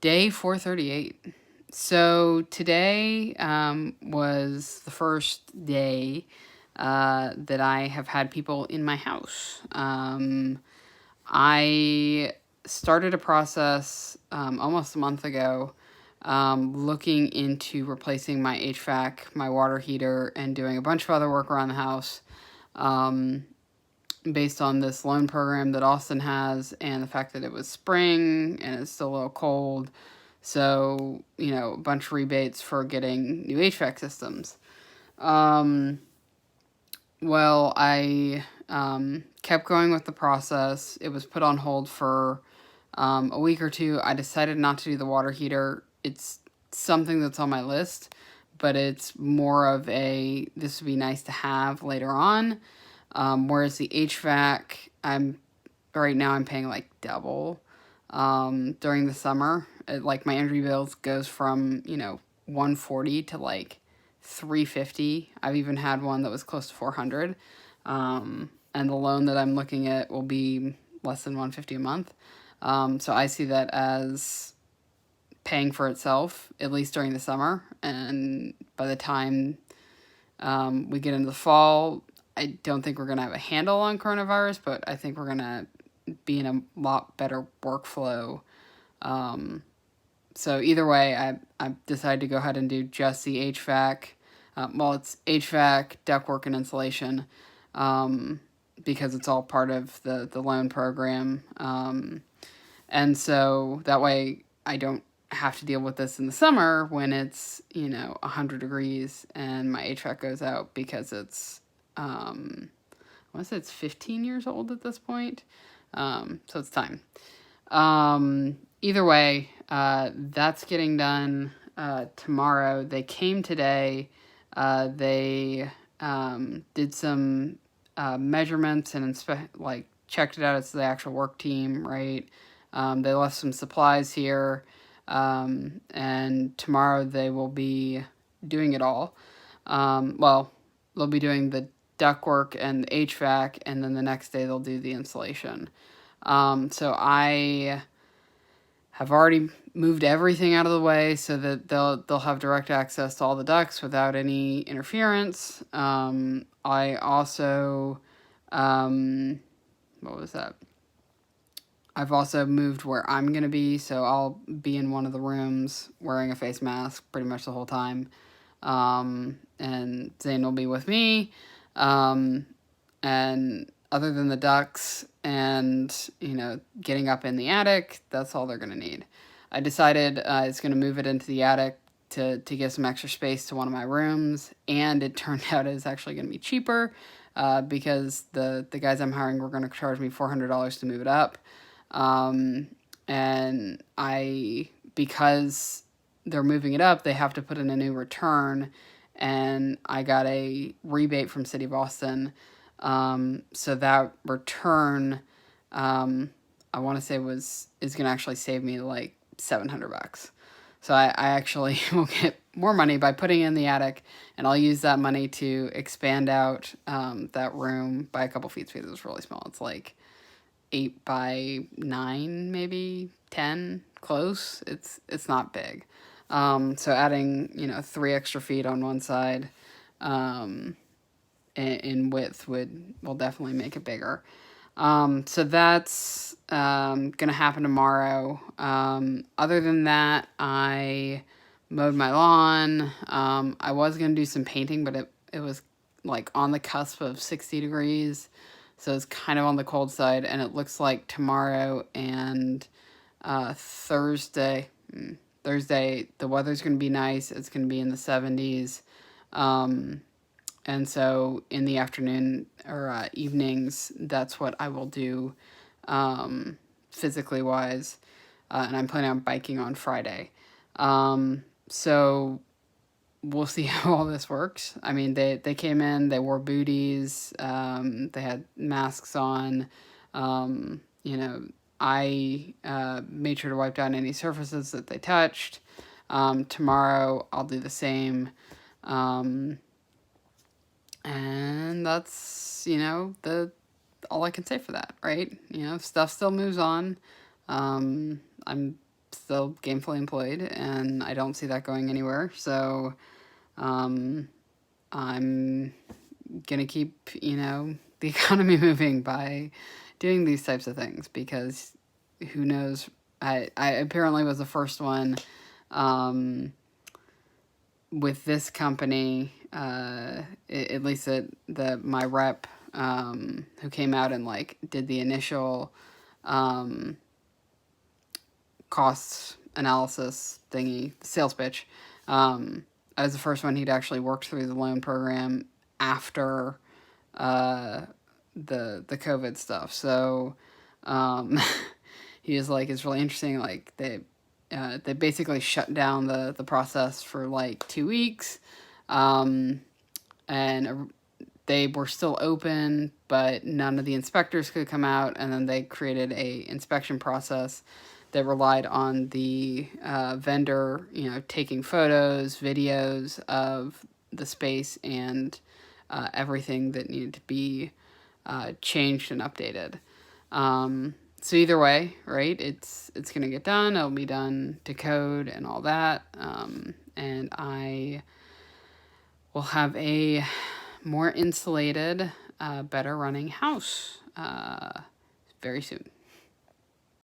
Day 438. So today was the first day that I have had people in my house. I started a process almost a month ago, looking into replacing my HVAC, my water heater, and doing a bunch of other work around the house. Based on this loan program that Austin has and the fact that it was spring and it's still a little cold. So, a bunch of rebates for getting new HVAC systems. Well, I kept going with the process. It was put on hold for a week or two. I decided not to do the water heater. It's something that's on my list, but it's more of this would be nice to have later on. Whereas the HVAC, right now I'm paying like double during the summer. Like my energy bills goes from, 140 to like 350. I've even had one that was close to 400. And the loan that I'm looking at will be less than 150 a month. So I see that as paying for itself, at least during the summer. And by the time we get into the fall, I don't think we're going to have a handle on coronavirus, but I think we're going to be in a lot better workflow. So either way, I decided to go ahead and do just the HVAC. It's HVAC, ductwork, and insulation, because it's all part of the loan program. And so that way I don't have to deal with this in the summer when it's, 100 degrees and my HVAC goes out because it's, I want to say it's 15 years old at this point. So it's time. Either way, that's getting done tomorrow. They came today. They did some measurements and checked it out. It's the actual work team, right? They left some supplies here, and tomorrow they will be doing it all. They'll be doing the ductwork and the HVAC, and then the next day they'll do the insulation. So I have already moved everything out of the way so that they'll have direct access to all the ducts without any interference. I also, what was that? I've also moved where I'm going to be, so I'll be in one of the rooms wearing a face mask pretty much the whole time. And Zane will be with me. And other than the ducts and, getting up in the attic, that's all they're going to need. I decided it's going to move it into the attic to give some extra space to one of my rooms. And it turned out it's actually going to be cheaper because the guys I'm hiring were going to charge me $400 to move it up. And because they're moving it up, they have to put in a new return, and I got a rebate from City of Austin. So that return, I want to say is going to actually save me like $700. So I actually will get more money by putting it in the attic, and I'll use that money to expand out that room by a couple feet because it's really small. It's like 8 by 9, maybe 10, close. It's not big. So adding, 3 extra feet on one side in width will definitely make it bigger. So that's going to happen tomorrow. Other than that, I mowed my lawn. I was going to do some painting, but it was like on the cusp of 60 degrees. So it's kind of on the cold side, and it looks like tomorrow and Thursday, the weather's going to be nice. It's going to be in the 70s. And so in the afternoon or evenings, that's what I will do physically wise. And I'm planning on biking on Friday. So we'll see how all this works. I mean, they came in, they wore booties, they had masks on. I made sure to wipe down any surfaces that they touched. Tomorrow I'll do the same. And that's, all I can say for that, right? Stuff still moves on. I'm still gainfully employed, and I don't see that going anywhere. So I'm gonna keep, the economy moving by doing these types of things, because who knows? I apparently was the first one with this company, at least my rep, who came out and like did the initial cost analysis thingy, sales pitch. I was the first one he'd actually worked through the loan program after the COVID stuff. So he was like, it's really interesting. Like they basically shut down the process for like 2 weeks, and they were still open, but none of the inspectors could come out. And then they created a inspection process that relied on the vendor, taking photos, videos of the space, and everything that needed to be changed and updated. So either way, right? It's gonna get done. It'll be done to code and all that, and I will have a more insulated, better running house very soon.